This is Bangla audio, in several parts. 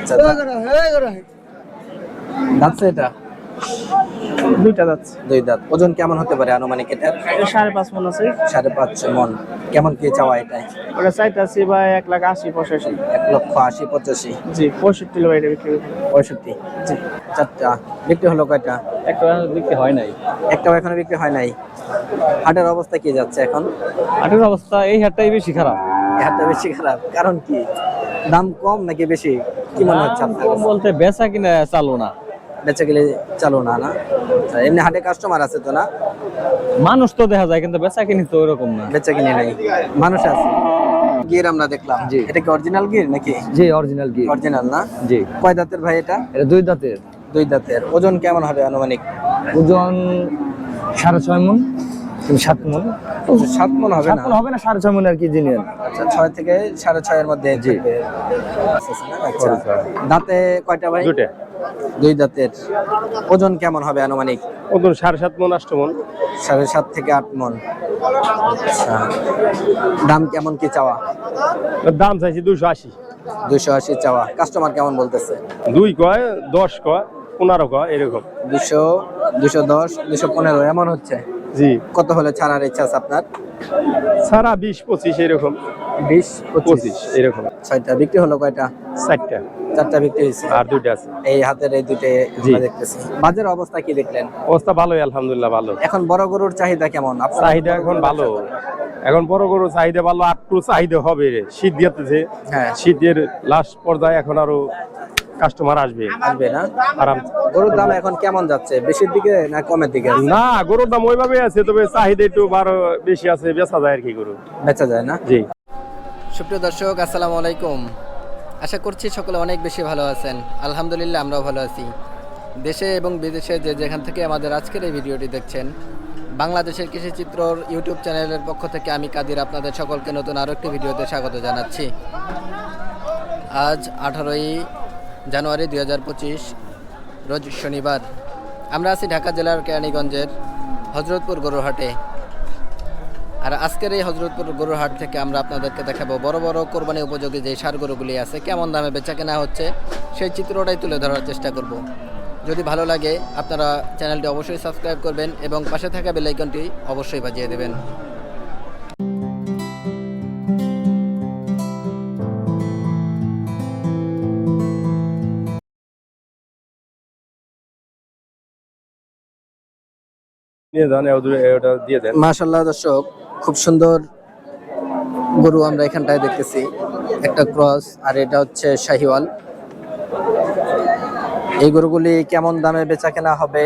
আচ্ছা যাচ্ছে এটা দুইটা যাচ্ছে। দুই দাঁত। ওজন কেমন হতে পারে আনুমানিক এটা? 5.5 মন আছে। 5.5 মন। কেমন কি চাওয়া এটাই? ওটা চাইতাছি ভাই 1,80,85। 1,80,85। জি 65 কিলো এটা বিক্রি। 65। জি চারটা বিক্রি হলো কয়টা? একটা বিক্রি হয় নাই। একটাও এখনো বিক্রি হয় নাই। হাটের অবস্থা কি যাচ্ছে এখন? হাটের অবস্থা এই হাটটাই বেশি খারাপ। এই হাটটা বেশি খারাপ, কারণ কি? দাম কম নাকি বেশি? কি মনে হচ্ছে আপনার কম কাছে? বলতে বেচা কিনা চালু না। বেচা গেলে চালু না না? আচ্ছা, এমনি হাটে কাস্টমার আছে তো না? মানুষ তো দেখা যায় কিন্তু বেচা কিনি তো ওরকম না। বেচা কিনে নাই, মানুষ আছে। গির আমরা দেখলাম, জি। এটা কি অরিজিনাল গির নাকি? জি অরিজিনাল গি। অরিজিনাল না? জি কয় দাঁতের ভাই এটা? এটা দুই দাঁতের। দুই দাঁতের। ওজন কেমন হবে আনুমানিক? ওজন 6.5 মন 7 মন। 7 মন হবে 7 না? মন হবে না, 6.5 মন আর কি জিনিয়ান। আচ্ছা, 6 থেকে 6.5 এর মধ্যে জি। থাকবে। আচ্ছা, দাঁতে কয়টা ভাই? দুইটা। দুই দাঁতের। ওজন কেমন হবে আনুমানিক? ওজন 7.5 মন 8 মন। 7.5 থেকে 8 মন। আচ্ছা, দাম কেমন কি চাওয়া? দাম চাইছি 280। 280 চাওয়া। কাস্টমার কেমন বলতেছে? 2 কয় 10 কয় 15 কয় এরকম। 200, 210, 215 এমন হচ্ছে। জি কত হলে ছাড়ার ইচ্ছা আছে আপনার? সারা 20-25 এরকম। 20-25 এরকম। 6টা বিক্রি হলো কয়টা? 4টা। 4টা বিক্রি হয়েছে। আর দুইটা আছে। এই হাতের এই দুটো জি। আমরা দেখতেছি। বাজারের অবস্থা কি দেখলেন? অবস্থা ভালোই আলহামদুলিল্লাহ ভালো। এখন বড় গরুর চাহিদা কেমন? আপনার চাহিদা এখন ভালো। এখন বড় গরুর চাহিদা ভালো, একটু চাহিদা হবে রে। শীত দিতেছে। হ্যাঁ। শীতের লাস্ট পর্যায়ে এখন আরো কাস্টমার আসবে। আসবে না? আরাম। গরুর দাম এখন কেমন যাচ্ছে? বেশির দিকে না কমের দিকে আছে? না গরুর দাম ওইভাবে আছে, তবে চাহিদা একটু বেশি আছে, বেচা যায় আর কি গরু। বেচা যায় না? জি। সুপ্রিয় দর্শক, আসসালামু আলাইকুম। আশা করছি সকলে অনেক বেশি ভালো আছেন। আলহামদুলিল্লাহ আমরাও ভালো আছি। দেশে এবং বিদেশে যে যেখান থেকে আমাদের আজকের এই ভিডিওটি দেখছেন, বাংলাদেশের কৃষিচিত্রর ইউটিউব চ্যানেলের পক্ষ থেকে আমি কাদির আপনাদের সকলকে নতুন আরও একটি ভিডিওতে স্বাগত জানাচ্ছি। আজ 18ই জানুয়ারি 2025 রোজ শনিবার। আমরা আছি ঢাকা জেলার কেরানীগঞ্জের হজরতপুর গরুর হাটে। আর আজকের এই হজরতপুর গরুর হাট থেকে আমরা আপনাদেরকে দেখাবো বড় বড় কোরবানি উপযোগী যে ষাঁড় গরুগুলি আছে কেমন দামে বেচা কেনা হচ্ছে, সেই চিত্রটাই তুলে ধরার চেষ্টা করব। যদি ভালো লাগে আপনারা চ্যানেলটি অবশ্যই সাবস্ক্রাইব করবেন এবং পাশে থাকা বেল আইকনটি অবশ্যই বাজিয়ে দেবেন। মাশাআল্লাহ দর্শক, খুব সুন্দর গরু আমরা এখানটায় দেখতেছি। একটা ক্রস, আর এটা হচ্ছে শাহিওয়াল। এই গরুগুলি কেমন দামে বেচা কেনা হবে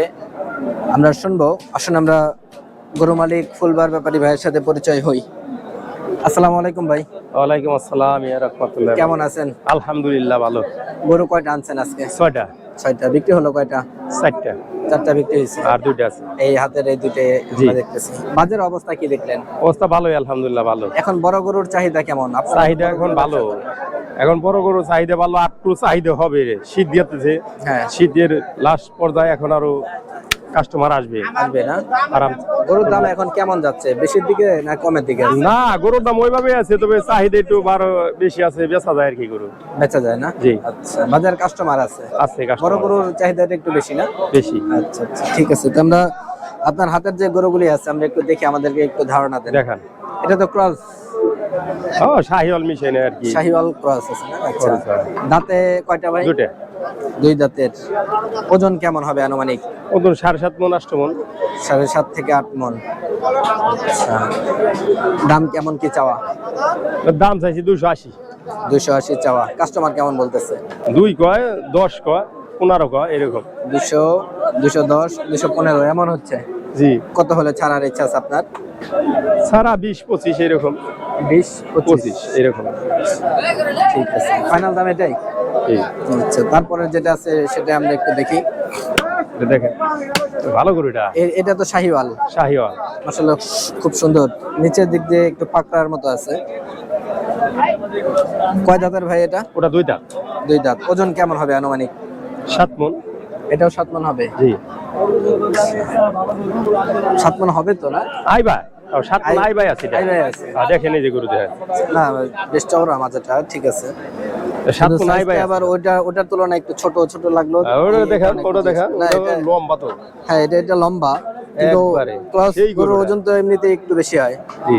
আমরা শুনবো। আসুন আমরা গরু মালিক ফুলবার ব্যাপারী ভাইয়ের সাথে পরিচয় হই। আসসালামু আলাইকুম ভাই। ওয়ালাইকুম আসসালাম ইয়া রাহমাতুল্লাহ। কেমন আছেন? আলহামদুলিল্লাহ ভালো। গরু কয়টা আনছেন আজকে? 6টা। 6টা বিক্রি হলো কয়টা? 4টা। 4টা বিক্রি হয়েছে। আর দুইটা আছে। এই হাতের এই দুটো আমরা দেখতেছি। বাজারের অবস্থা কি দেখলেন? অবস্থা ভালোই আলহামদুলিল্লাহ ভালো। এখন বড় গরুর চাহিদা কেমন? চাহিদা এখন ভালো। এখন বড় গরুর চাহিদা ভালো, একটু চাহিদা হবে রে। শীত দিতেছে। হ্যাঁ। শীতের লাস্ট পর্যায়ে এখন আরো কাস্টমার আসবে। আসবে না? আরাম। গরুর দাম এখন কেমন যাচ্ছে? বেশির দিকে না কমের দিকে আছে? না গরুর দাম ওইভাবে আছে, তবে চাহিদা একটু বেশি আছে, বেচা যায় আর কি গরু। বেচা যায় না? জি। আচ্ছা, বাজার কাস্টমার আছে? আছে বড় কাস্টমার। গরুর চাহিদাটা একটু বেশি না? বেশি। আচ্ছা আচ্ছা, ঠিক আছে। তো আমরা আপনার হাতের যে গরুগুলি আছে আমরা একটু দেখি, আমাদেরকে একটু ধারণা দেন। দেখান। এটা তো ক্রস। ও শাহিওয়াল মিশাই আর কি। শাহিওয়াল ক্রস আছে না? আচ্ছা। Cross, হ্যাঁ। দাঁতে কয়টা ভাই? দুইটা। দুই দাঁতের। ওজন কেমন হবে আনুমানিক? ওজন 7.5 মন 8 মন। 7.5 থেকে 8 মন। আচ্ছা, দাম কেমন কি চাওয়া? দাম চাইছি 280। 280 চাওয়া। কাস্টমার কেমন বলতেছে? 2 কয় 10 কয় 15 কয় এরকম। 200, 210, 215 এমন হচ্ছে। জি। কত হলে ছাড়ার ইচ্ছা আছে আপনার? সারা 20-25 এরকম। 20-25 এরকম। ঠিক আছে, ফাইনাল দাম এটাই? জি। আচ্ছা, তারপরে যেটা আছে সেটা আমরা একটু দেখি। এটা দেখেন ভালো গরুটা। এটা তো শাহিওয়াল। শাহিওয়াল আসলে খুব সুন্দর, নিচের দিক দিয়ে একটু পাকড়ার মতো আছে। কয় দাঁতের ভাই এটা? ওটা 2 দাঁত। 2 দাঁত। ওজন কেমন হবে আনুমানিক? 7 মন। এটাও 7 মন হবে? জি। 7 মন হবে তো না? আই ভাই 7 মন আই ভাই আছে। আই ভাই আছে। দেখেন এই যে গরু দেখেন। না বেশ চওড়া মাজাটা, ঠিক আছে। সাত কিন্তু মণ নাই ভাই size টা আবার ওটার তুলনায় একটু ছোট ছোট লাগলো। ওটা দেখান, ওটা দেখান, না, ওটা লম্বা তো। হ্যাঁ এটা লম্বা, কিন্তু একবারে ক্রস সেই গরুর গরুটা। ওজন তো এমনিতে একটু বেশি হয়। জি,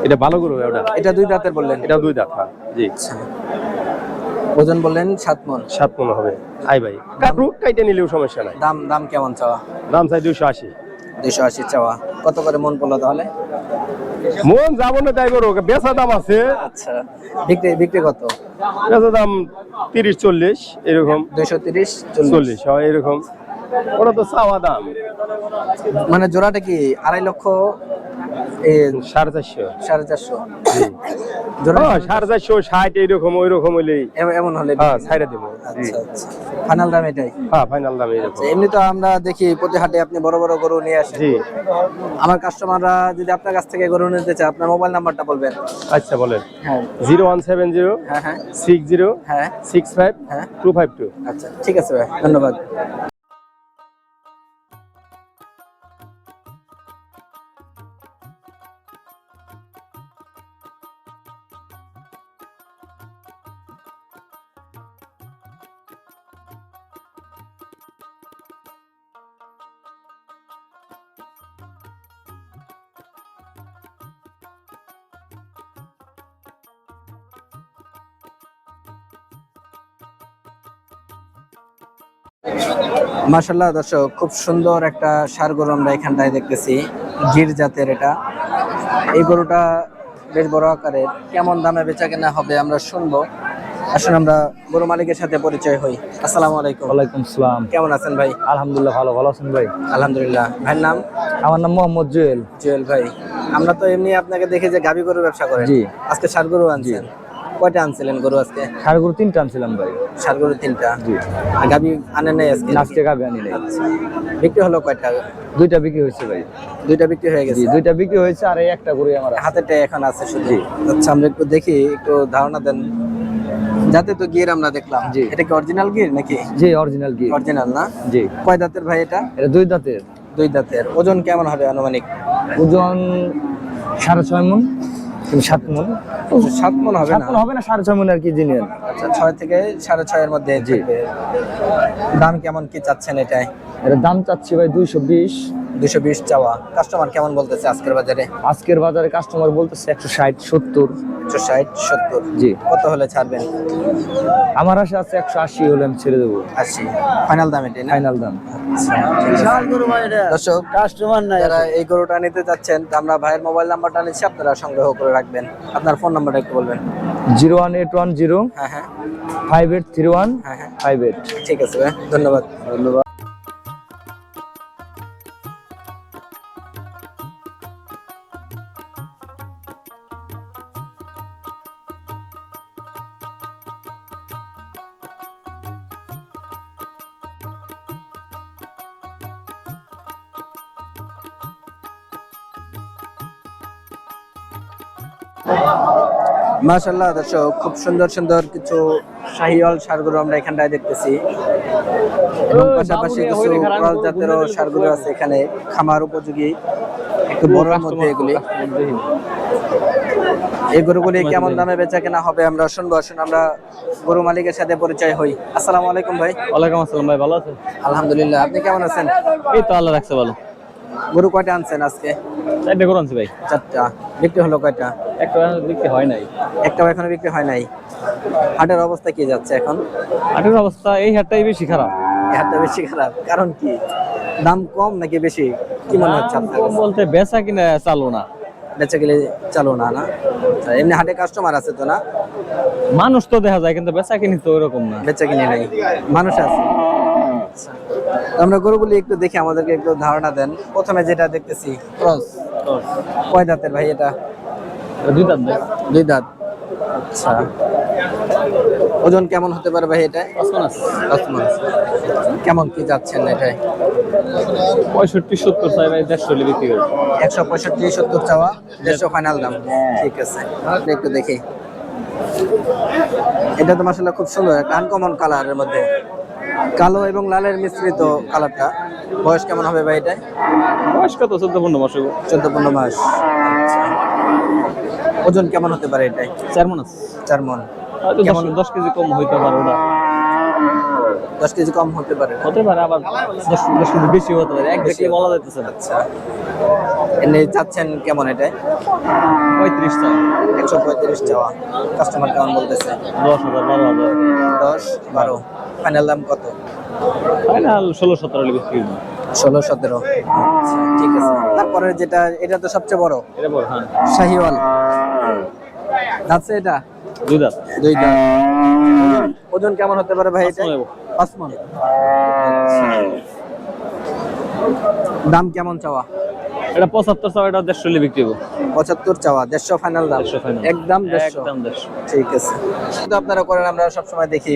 এটা ভালো গরু ওটা। এটা 2 দাঁতের বললেন? এটা 2 দাঁত, হ্যাঁ। জি, ওজন বললেন 7 মণ। 7 মণ হবে। আই ভাই কাটু কাইটে নিলেও সমস্যা নাই। দাম কেমন চাওয়া? দাম চাই 280। 280 চাওয়া। কত করে মন পড়লো তাহলে? মন যাবো না তাই গরু, বেচা দাম আছে। আচ্ছা, বিক্রি কত? বেচা দাম 30-40 এরকম। 230 40 হয় এরকম। ওটা তো চাওয়া দাম। মানে জোড়াটা কি 2.5 লক্ষ? 450। 450? জি, জোড়া 450-60 এরকম, ওই রকম হইলেই এমন হলে হ্যাঁ ছাইড়া দিব। জি, আচ্ছা আচ্ছা, ফাইনাল দাম এটাই? হ্যাঁ ফাইনাল দাম এরকম। এমনি তো আমরা দেখি প্রতি হাটে আপনি বড় বড় গরু নিয়ে আসেন। জি, আমার কাস্টমাররা যদি আপনার কাছ থেকে গরু নিতে চায়, আপনার মোবাইল নাম্বারটা বলবেন? আচ্ছা বলেন। হ্যাঁ 0170 হ্যাঁ হ্যাঁ 60 হ্যাঁ 65 হ্যাঁ 252। আচ্ছা ঠিক আছে ভাই, ধন্যবাদ। মাশাআল্লাহ দর্শক, খুব সুন্দর একটা ষাঁড় গরু আমরা এখানটায় দেখতেছি, গির জাতের এটা। এই গরুটা বেশ বড় আকারের। কেমন দামে বেচা কেনা হবে আমরা শুনবো। আসুন আমরা গরু মালিকের সাথে পরিচয় হই। আসসালামু আলাইকুম। ওয়ালাইকুম সালাম। কেমন আছেন ভাই? আলহামদুলিল্লাহ ভালো আছেন ভাই? আলহামদুলিল্লাহ। ভাইয়ের নাম? আমার নাম মোহাম্মদ জুয়েল। জুয়েল ভাই, আমরা তো এমনি আপনাকে দেখি যে গাভী গরু ব্যবসা করেন। জি। আজকে ষাঁড় গরু আনছেন? কয়টা আনছিলেন গরু আজকে? ষাঁড় গরু 3টা আনছিলাম ভাই। ষাঁড় গরু 3টা? জি। আর গাভী আনেন নাই আজকে? আজকে গাভী আনি নাই। আচ্ছা, বিক্রি হলো কয়টা? 2টা বিক্রি হয়েছে ভাই। 2টা বিক্রি হয়ে গেছে? জি, 2টা বিক্রি হয়েছে আর এই একটা গরু আমার আছে। হাতেটা এখন আছে শুধু? জি। আচ্ছা, আমরা একটু দেখি, একটু ধারণা দেন। যাতে তো গির আমরা দেখলাম, জি। এটা কি অরিজিনাল গির নাকি? জি, অরিজিনাল গির। অরিজিনাল না? জি। কয় দাঁতের ভাই এটা? এটা 2 দাঁতের। 2 দাঁতের। ওজন কেমন হবে আনুমানিক? ওজন 6.5 মণ, 7 মণ। 7 মণ হবে 7 না? মণ হবে না, 6.5 মণ আর কি জিনিস। আচ্ছা, 6 থেকে 6.5 এর মধ্যে জি। থাকবে। দাম কেমন কি চাচ্ছেন এটাই? এর দাম চাচ্ছি ভাই 220। 220 চাওয়া। কাস্টমার কেমন বলতেছে আজকের বাজারে? আজকের বাজারে কাস্টমার বলতেছে 160 70। 160 70? জি। কত হলে ছাড়বেন? আমার আশা আছে 180 হলে আমি ছেড়ে দেবো। 80 ফাইনাল দাম এটাই না? ফাইনাল দাম। দর্শক, কাস্টমার নাই যারা এই গরুটা নিতে যাচ্ছেন, তো আমরা ভাইয়ের মোবাইল নাম্বারটা নিচ্ছি, আপনারা সংগ্রহ করে রাখবেন। আপনার ফোন নাম্বারটা একটু বলবেন? 01810 হ্যাঁ হ্যাঁ 5831 হ্যাঁ হ্যাঁ 58। ঠিক আছে ভাই, ধন্যবাদ। ধন্যবাদ। মাশাআল্লাহ দর্শক, খুব সুন্দর সুন্দর কিছু শাহিওয়াল ষাঁড় গরু আমরা এখানটায় দেখতেছি, এবং পাশাপাশি কিছু ক্রস জাতেরও ষাঁড় গরু আছে এখানে, খামার উপযোগী, একটু বড়র মধ্যে এগুলি। এই গরুগুলি কেমন দামে বেচা কেনা হবে আমরা শুনবো। আসুন আমরা গরু মালিকের সাথে পরিচয় হই। আসসালামু আলাইকুম ভাই। ওয়ালাইকুম আসসালাম ভাই, ভালো আছেন? আলহামদুলিল্লাহ, আপনি কেমন আছেন? এই তো আল্লাহ রাখছে ভালো। গরু কয়টা আনছেন আজকে? 4টে গরু আনছি ভাই। 4টা। বিক্রি হলো কয়টা? একটা বিক্রি হয় নাই। একটাও এখনো বিক্রি হয় নাই। হাটের অবস্থা কি যাচ্ছে এখন? হাটের অবস্থা এই হাটটাই বেশি খারাপ। এই হাটটা বেশি খারাপ, কারণ কি? দাম কম নাকি বেশি, কি মনে হচ্ছে আপনার কাছে? বলতে বেচা কিনা চালু না। বেচা গেলে চালু না? না আচ্ছা, এমনি হাটে কাস্টমার আছে তো না? মানুষ তো দেখা যায় কিন্তু বেচা কিনি তো ওরকম না। বেচা কিনে নাই, মানুষ আছে। আচ্ছা, তো আমরা গরুগুলি একটু দেখি, আমাদেরকে একটু ধারণা দেন। প্রথমে যেটা দেখতেছি ক্রস, কয় দাঁতের ভাই এটা? 2 দাঁত ভাই। 2 দাঁত। আচ্ছা, ওজন কেমন হতে পারে ভাই এটা? 5 মণ আছে। 10 মণ। কেমন কি যাচ্ছেন এটাই? 65 70 চাই ভাই, 150 হলে বিক্রি করব। 165 70 চাওয়া, 150 ফাইনাল দাম। ঠিক আছে, একটু দেখি। এটা তো মাশাআল্লাহ খুব সুন্দর, একটা আনকমন কালারের মধ্যে, কালো এবং লালের মিশ্রিত কালারটা। বয়স কেমন হবে ভাই এটা? বয়স কত? 14-15 মাস হবে। 14-15 মাস। আচ্ছা, ওজন কেমন হতে পারে এটাই? 4 মণ আছে। 4 মণ। হয়তো 10 কেজি কম হইতে পারে ওটা। 10 কেজি কম হতে পারে। হতে পারে আবার 10 কেজি বেশি হতে পারে, এক দেখলে বলা যাইতেছে না। আচ্ছা, এনে চাচ্ছেন কেমন এটা? 35 টাকা, 135 চাওয়া। কাস্টমার কেমন বলতেছে? 10,000 12,000, 10 12। ফাইনাল দাম কত? ফাইনাল 16-17 হলে বিক্রি করবো। 16 17। আচ্ছা ঠিক আছে। তারপরে যেটা, এটা তো সবচেয়ে বড় এটা বড়, হ্যাঁ। শাহিওয়াল। যাচ্ছে এটা 2 দাঁত। 2 দাঁত। ওজন কেমন হতে পারে ভাই এটা? 5 মণ। দাম কেমন চাওয়া? এটা 75 টাকা, এটা 150 হলে বিক্রি করবো। 75 চাওয়া, 150 ফাইনাল দাম। 150 ফাইনাল। একদম 150। একদম 150। ঠিক আছে। কিন্তু আপনারা করেন, আমরা সব সময় দেখি।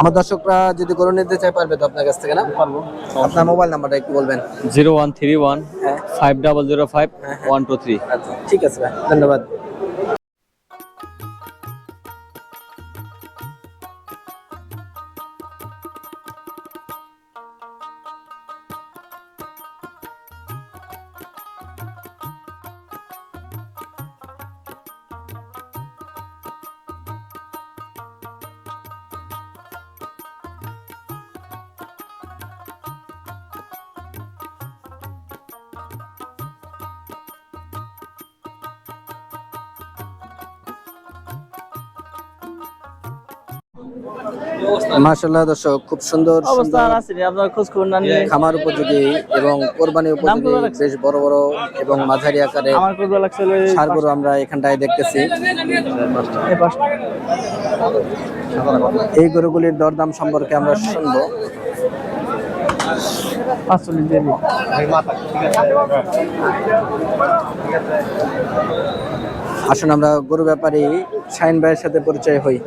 আমার দর্শকরা যদি গরু নিতে চায় পারবে তো আপনার কাছ থেকে না? পারবো। আপনার মোবাইল নাম্বারটা একটু বলবেন। 0131 হ্যাঁ। 5005 123। আচ্ছা ঠিক আছে ভাই, ধন্যবাদ। মাশাআল্লাহ দর্শক, খুব সুন্দর অবস্থা সুন্দর আছে আপনার খোঁজ খবর না নিলে। খামার উপযোগী এবং কোরবানি উপযোগী বেশ বড় বড় এবং মাঝারি আকারে আমার খোঁজ লাগছে ষাঁড় গরু আমরা এখানটায় দেখতেছি। এই পাঁচটা। এই গরুগুলির দরদাম সম্পর্কে আমরা শুনবো। 45 দিয়ে দিই। আসুন আমরা গরু ব্যাপারী শাহিন ভাইয়ের সাথে পরিচয় হই।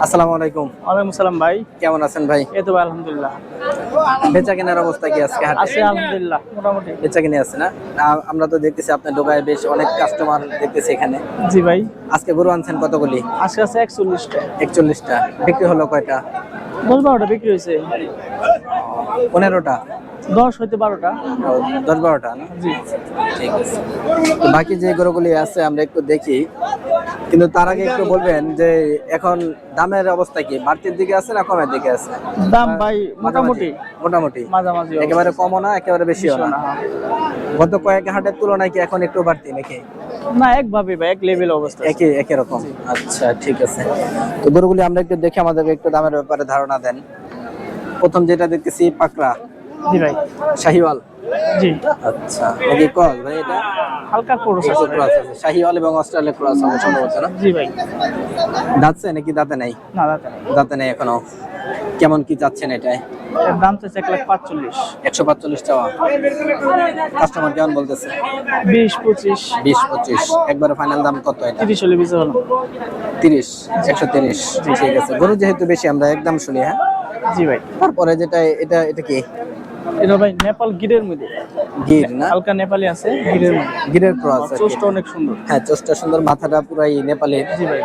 আসসালামু আলাইকুম। ওয়ালাইকুম আসসালাম ভাই। কেমন আছেন ভাই? এই তো ভাই আলহামদুলিল্লাহ। বেচা কেনার অবস্থা কি আজকে হাটে? আছে আলহামদুলিল্লাহ মোটামুটি। বেচা কিনে আছে না? আমরা তো দেখতেছি আপনার দোকানে বেশ অনেক কাস্টমার দেখতেছি এখানে। জি ভাই। আজকে গরু আনছেন কতগুলি? আজকে আছে 41টা। 41টা। বিক্রি হলো কয়টা? 10-12টা বিক্রি হয়েছে। 15টা। 10 হইতে 12টা। 10-12টা না? জি। ঠিক আছে। তো বাকি যে গরুগুলি আছে আমরা একটু দেখি, কিন্তু তার আগে একটু বলবেন যে এখন দামের অবস্থা কি, বাড়তির দিকে আছে না কমের দিকে আছে? দাম ভাই মোটামুটি মোটামুটি মাঝামাঝি। একেবারে কমও না একেবারে বেশিও না। হ্যাঁ। গত কয়েক হাটের তুলনায় কি এখন একটু বাড়তি নাকি? না একভাবে ভাই, এক লেভেল অবস্থা। একই রকম। আচ্ছা ঠিক আছে। তো গরুগুলি আমরা একটু দেখে আমাদেরকে একটু দামের ব্যাপারে ধারণা দেন। প্রথম যেটা দেখতেছি পাকড়া। জি ভাই। শাহিওয়াল। জি। আচ্ছা, নাকি ক্রস ভাই এটা? হালকা ক্রস আছে। ক্রস আছে, শাহিওয়াল এবং অস্ট্রেলিয়া ক্রস হবে সম্ভবত না? জি ভাই। দাঁতছে নাকি দাঁতে নাই? না দাদা। দাঁতে নেই এখনো। কেমন কি চাচ্ছেন এটাই? এর দাম চাইছে 1,45,000। 145 চাওয়া। কাস্টমার কেমন বলতেছে? 20-25। 20-25। একবারে ফাইনাল দাম কত এটা? 30 হলে বেশি হলো। 30, 130। ঠিক আছে। গরু যেহেতু বেশি আমরা একদম শুনি। হ্যাঁ জি ভাই। তারপরে যেটা এটা কি? এটা ভাই নেপাল গিরের মধ্যে। গির না? হালকা নেপালি আছে গিরের মধ্যে। গিরের ক্রস। চোষটা অনেক সুন্দর। হ্যাঁ চোষটা সুন্দর, মাথাটা পুরাই নেপালি। জি ভাই।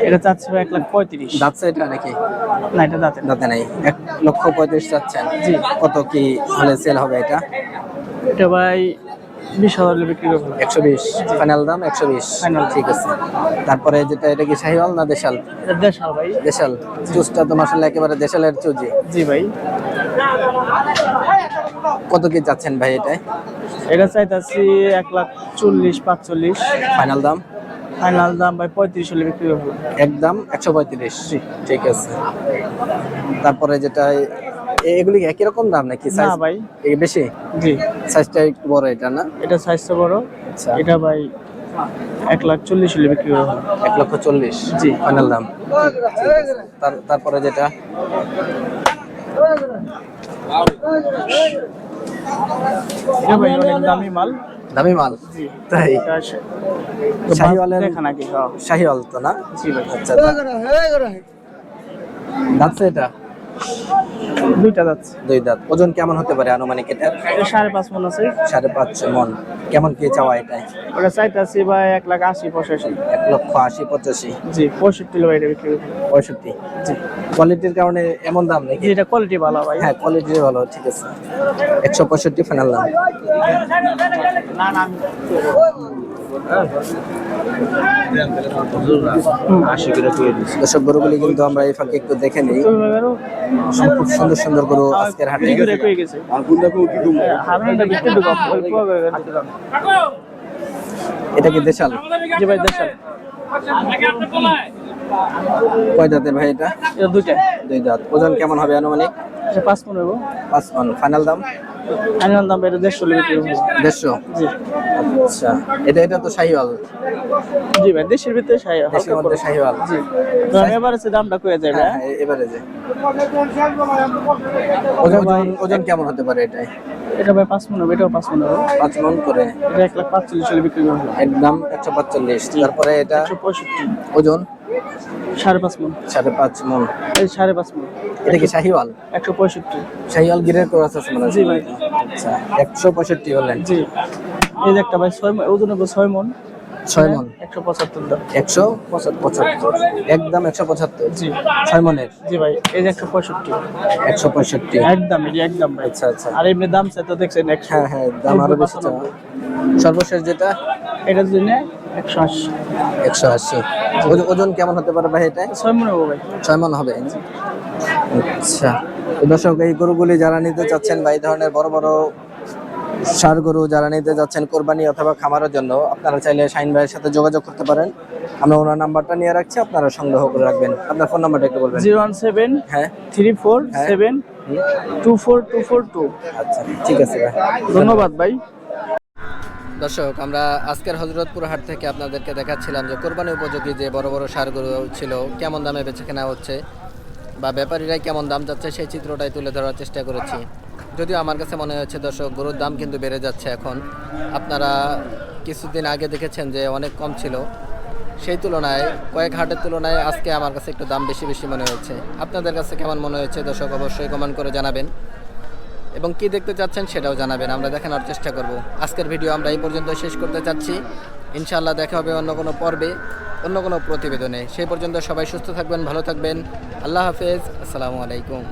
এটা চাচ্ছে ভাই 1,35,000। দাঁতছে এটা নাকি? না এটা দাঁতে না। দাঁতে নাই। 1,35,000 চাচ্ছেন। জি। কত কি হলে সেল হবে এটা? এটা ভাই 20,000 হলে বিক্রি করবো। 120 ফাইনাল দাম। 120 Final। ঠিক আছে। তারপরে যেটা, এটা কি শাহিওয়াল না দেশাল? এটা দেশাল ভাই। দেশাল। চুজটা তো মাশাআল্লাহ একেবারে দেশালের চুজি। জি ভাই। কত কি চাচ্ছেন ভাই এটাই? এটা চাইতাছি 1,40,45। ফাইনাল দাম? ফাইনাল দাম ভাই 35 হলে বিক্রি করবো। একদম 135। জি। ঠিক আছে। তারপরে যেটা, এগুলি একই রকম দাম নাকি? না সাইজ ভাই। বেশি? জি। সাইজটা একটু বড় এটা না? এটা সাইজটা বড়। আচ্ছা। এটা ভাই 1,40,000 হলে বিক্রি করবো। 1,40,000। জি। ফাইনাল দাম। তারপরে যেটা, এটা ভাই অনেক দামি মাল। দামি মাল? জি। তাই? এটা শাহিওয়ালের দেখা নাকি? হ্যাঁ। শাহিওয়াল তো না? জি ভাই। আচ্ছা। দাঁতছে এটা? 2টা যাচ্ছে। 2 দাঁত। ওজন কেমন হতে পারে আনুমানিক এটা? এটা 5.5 মণ আছে। 5.5 মণ। কেমন কি চাওয়া এটাই? ওটা চাইতাছি ভাই 1,80,85। 1,80,85। জি। 65 হলে ভাই এটা বিক্রি করবো। 65। জি। কোয়ালিটির কারণে এমন দাম নাকি? জি এটা কোয়ালিটি ভালো ভাই। হ্যাঁ কোয়ালিটি ভালো। ঠিক আছে। 165 ফাইনাল দাম। না না দর্শক গরুগুলি কিন্তু আমরা এই ফাঁকে একটু দেখে নিই। খুব সুন্দর সুন্দর গরু আজকের হাটে। এটা কি দেশাল? জি ভাই দেশাল। কয় দাঁতের ভাই এটা? এটা দুইটা। দুই দাঁত। ওজন কেমন হবে আনুমানিক? এটা 5 মণ হইব। 5 মণ। ফাইনাল দাম? ফাইনাল দাম এটা 150 বিক্রি করব। 150? জি। আচ্ছা, এটা তো শাহিওয়াল। জি ভাই দেশের ভিতরে শাহিওয়াল। দেশের মধ্যে শাহিওয়াল। জি। তো এবারে দামটা কয়ে যাবে। হ্যাঁ, এবারে যে ওজন কেমন হতে পারে এটাই? এটা ভাই 5 মণ হবে, এটাও 5 মণ হবে। 5 মণ করে। এটা 1,45,000 বিক্রি করব। একদম 145। তারপরে এটা 165। ওজন 5.5 মণ। 5.5 মণ। এই 5.5 মণ। এটা কি শাহিওয়াল? 165। শাহিওয়াল গিরের ক্রস আছে মনে হয়। জি ভাই। আচ্ছা, 165 বললেন? জি। এই যে একটা ভাই 6 মণ, ওজন হবে 6 মণ। 6 মণ। 175 দাম। 175। একদম 175। জি। 6 মণের। জি ভাই এই যে 165। 165। একদম এটা একদম ভাই। আচ্ছা আচ্ছা। আর এমনি দাম চাই তো দেখছেন 100। হ্যাঁ হ্যাঁ, দাম আরো বেশি চাওয়া। সর্বশেষ যেটা এটার জন্য 180। 180। ওজন কেমন হতে পারে ভাই এটা? 6 মণ হবে ভাই। 6 মণ হবে। আচ্ছা, তো দর্শক এই গরুগুলি যারা নিতে চাচ্ছেন বা এই ধরনের বড় বড় ষাঁড় গরু যারা নিতে যাচ্ছেন কোরবানি অথবা খামারের জন্য, আপনারা চাইলে শাহিন ভাইয়ের সাথে যোগাযোগ করতে পারেন। আমরা ওনার নাম্বারটা নিয়ে রাখছি, আপনারা সংগ্রহ করে রাখবেন। আপনার ফোন নাম্বারটা একটু বলবেন। 017 হ্যাঁ 347 24242। আচ্ছা, ঠিক আছে ভাই, ধন্যবাদ ভাই। দর্শক আমরা আজকের হযরতপুর হাট থেকে আপনাদেরকে দেখাচ্ছিলাম যে কোরবানি উপযোগী যে বড় বড় ষাঁড় গরু ছিল কেমন দামে বেচে কেনা হচ্ছে বা ব্যাপারীরাই কেমন দাম যাচ্ছে সেই চিত্রটাই তুলে ধরার চেষ্টা করেছি। যদিও আমার কাছে মনে হচ্ছে দর্শক গরুর দাম কিন্তু বেড়ে যাচ্ছে এখন। আপনারা কিছুদিন আগে দেখেছেন যে অনেক কম ছিল, সেই তুলনায় কয়েক হাটের তুলনায় আজকে আমার কাছে একটু দাম বেশি বেশি মনে হচ্ছে। আপনাদের কাছে কেমন মনে হচ্ছে দর্শক অবশ্যই কমেন্ট করে জানাবেন এবং কি দেখতে চাচ্ছেন সেটাও জানাবেন, আমরা দেখানোর চেষ্টা করব। আজকের ভিডিও আমরা এই পর্যন্ত শেষ করতে চাচ্ছি। ইনশাআল্লাহ দেখা হবে অন্য কোনো পর্বে, অন্য কোনো প্রতিবেদনে। সেই পর্যন্ত সবাই সুস্থ থাকবেন, ভালো থাকবেন। আল্লাহ হাফেজ, আসসালামু আলাইকুম।